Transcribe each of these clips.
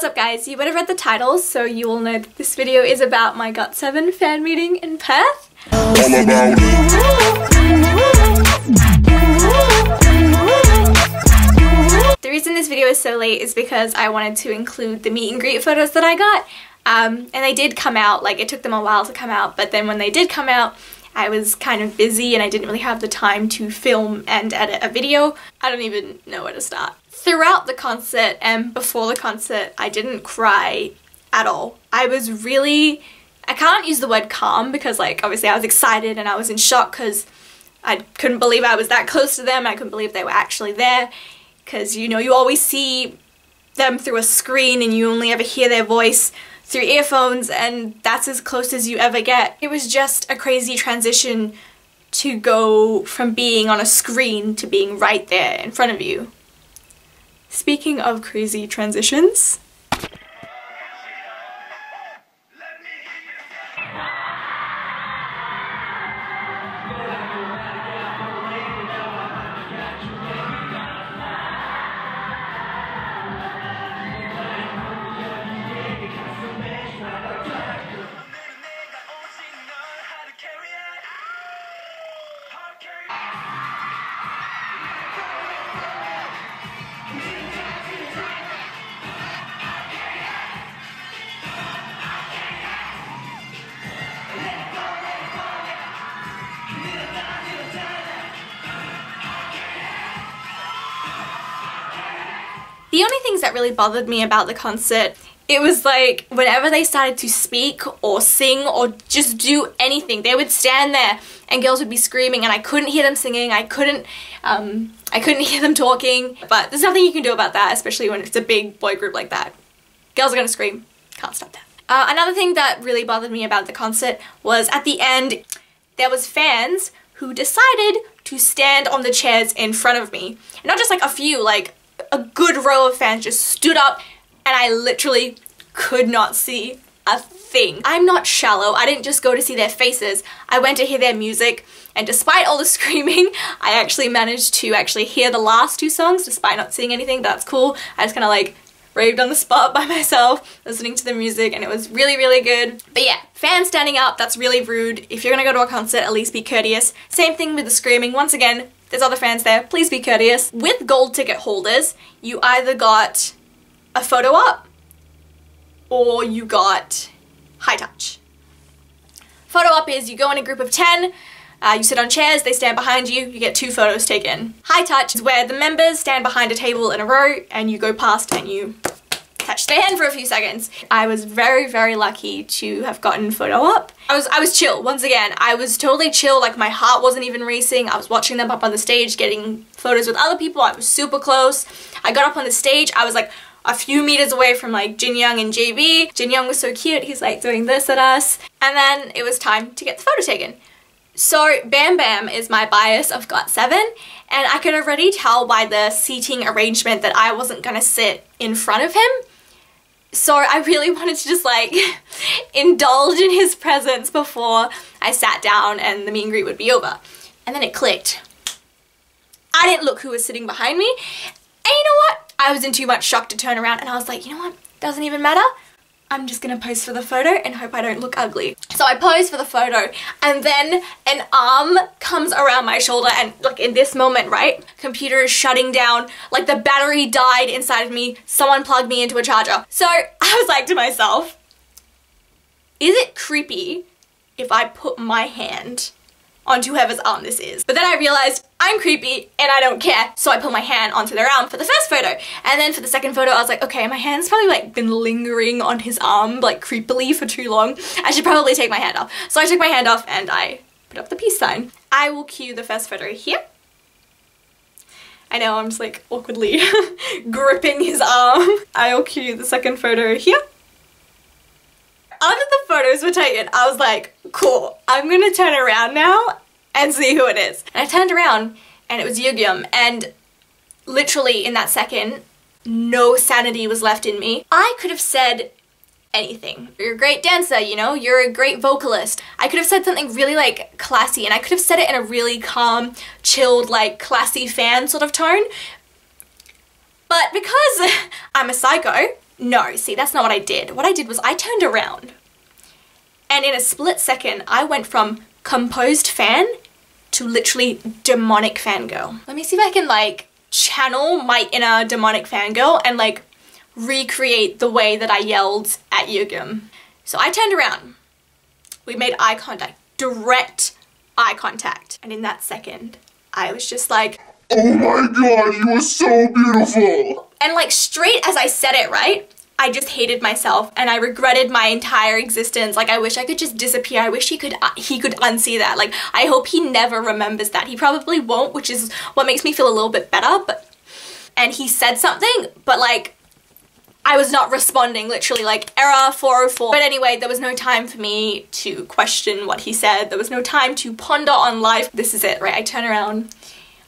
up guys, you would have read the title, so you will know that this video is about my GOT7 fan meeting in Perth. The reason this video is so late is because I wanted to include the meet and greet photos that I got, and they did come out. Like, it took them a while to come out, but then when they did come out, I was kind of busy and I didn't really have the time to film and edit a video. I don't even know where to start. Throughout the concert and before the concert, I didn't cry at all. I was really, I can't use the word calm because, like, obviously I was excited and I was in shock because I couldn't believe I was that close to them. I couldn't believe they were actually there because, you know, you always see them through a screen and you only ever hear their voice through earphones, and that's as close as you ever get. It was just a crazy transition to go from being on a screen to being right there in front of you. Speaking of crazy transitions, the only things that really bothered me about the concert, it was like whenever they started to speak or sing or just do anything, they would stand there and girls would be screaming and I couldn't hear them singing, I couldn't hear them talking, but there's nothing you can do about that, especially when it's a big boy group like that. Girls are gonna scream, can't stop that. Another thing that really bothered me about the concert was at the end, there was fans who decided to stand on the chairs in front of me. And not just like a few, like a good row of fans just stood up and I literally could not see a thing. I'm not shallow. I didn't just go to see their faces. I went to hear their music, and despite all the screaming, I actually managed to hear the last two songs despite not seeing anything. That's cool. I just kind of like raved on the spot by myself listening to the music, and it was really, really good. But yeah, fans standing up, that's really rude. If you're gonna go to a concert, at least be courteous. Same thing with the screaming. Once again, there's other fans there, please be courteous. With gold ticket holders, you either got a photo op or you got high touch. Photo op is you go in a group of 10, you sit on chairs, they stand behind you, you get 2 photos taken. High touch is where the members stand behind a table in a row and you go past and you touch their hand for a few seconds. I was very, very lucky to have gotten photo op. I was chill. Once again, I was totally chill, like my heart wasn't even racing. I was watching them up on the stage getting photos with other people. I was super close. I got up on the stage, I was like a few meters away from like Jin Young and JB. Jin Young was so cute, he's like doing this at us. And then it was time to get the photo taken. So Bam Bam is my bias of GOT7, and I could already tell by the seating arrangement that I wasn't gonna sit in front of him. So I really wanted to just like indulge in his presence before I sat down and the meet and greet would be over. And then it clicked. I didn't look who was sitting behind me, and you know what? I was in too much shock to turn around, and I was like, you know what? Doesn't even matter. I'm just gonna pose for the photo and hope I don't look ugly. So I posed for the photo, and then an arm comes around my shoulder, and like in this moment, right? Computer is shutting down, like the battery died inside of me, someone plugged me into a charger. So I was like to myself, is it creepy if I put my hand onto whoever's arm this is? But then I realized I'm creepy and I don't care, so I put my hand onto their arm for the first photo. And then for the second photo I was like, okay, my hand's probably like been lingering on his arm like creepily for too long. I should probably take my hand off. So I took my hand off and I put up the peace sign. I will cue the first photo here. I know, I'm just like awkwardly gripping his arm. I'll cue the second photo here. After the photos were taken, I was like, cool, I'm gonna turn around now and see who it is. And I turned around and it was Yugyeom, and literally in that second, no sanity was left in me. I could have said anything. You're a great dancer, you know, you're a great vocalist. I could have said something really like classy, and I could have said it in a really calm, chilled, like classy fan sort of tone. But because I'm a psycho, No, see, that's not what I did. What I did was I turned around, and in a split second, I went from composed fan to literally demonic fangirl. Let me see if I can like channel my inner demonic fangirl and like recreate the way that I yelled at Yugum. So I turned around. We made eye contact, direct eye contact. And in that second, I was just like, oh my god, you are so beautiful. And like straight as I said it, right? I just hated myself and I regretted my entire existence. Like, I wish I could just disappear. I wish he could unsee that. Like, I hope he never remembers that. He probably won't, which is what makes me feel a little bit better. And he said something, but like, I was not responding, literally like error 404. But anyway, there was no time for me to question what he said. There was no time to ponder on life. This is it, right? I turn around,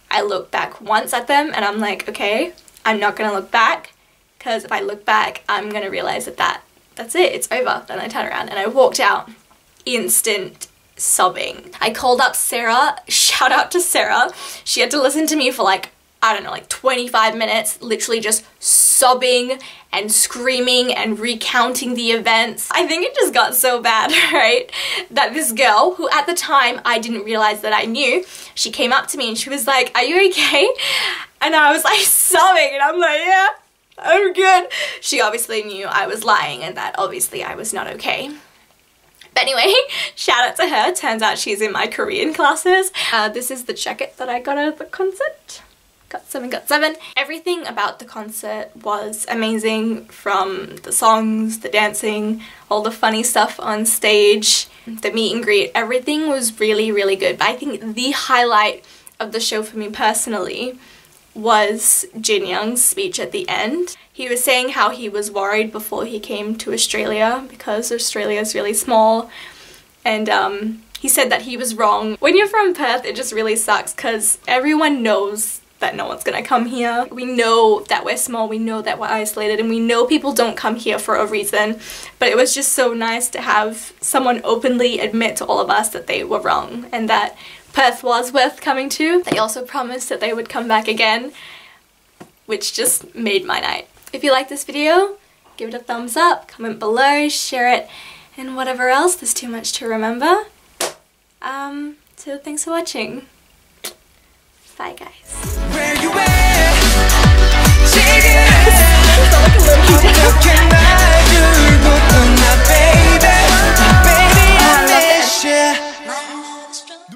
I look back once at them and I'm like, okay, I'm not gonna look back. Because if I look back, I'm gonna realize that that's it, it's over. Then I turn around and I walked out, instant sobbing. I called up Sarah, shout out to Sarah. She had to listen to me for like, I don't know, like 25 minutes, literally just sobbing and screaming and recounting the events. I think it just got so bad, right? That this girl, who at the time I didn't realize that I knew, she came up to me and she was like, are you okay? And I was like sobbing and I'm like, yeah, I'm good. She obviously knew I was lying and that obviously I was not okay. But anyway, shout out to her. Turns out she's in my Korean classes. This is the jacket that I got at the concert. GOT7, GOT7. Everything about the concert was amazing, from the songs, the dancing, all the funny stuff on stage, the meet and greet. Everything was really, really good. But I think the highlight of the show for me personally was Jin Young's speech at the end. He was saying how he was worried before he came to Australia because Australia is really small, and he said that he was wrong. When you're from Perth, it just really sucks because everyone knows that no one's gonna come here. We know that we're small, we know that we're isolated, and we know people don't come here for a reason, but it was just so nice to have someone openly admit to all of us that they were wrong and that Perth was worth coming to. They also promised that they would come back again, which just made my night. If you like this video, give it a thumbs up, comment below, share it, and whatever else, there's too much to remember. So thanks for watching. Bye guys.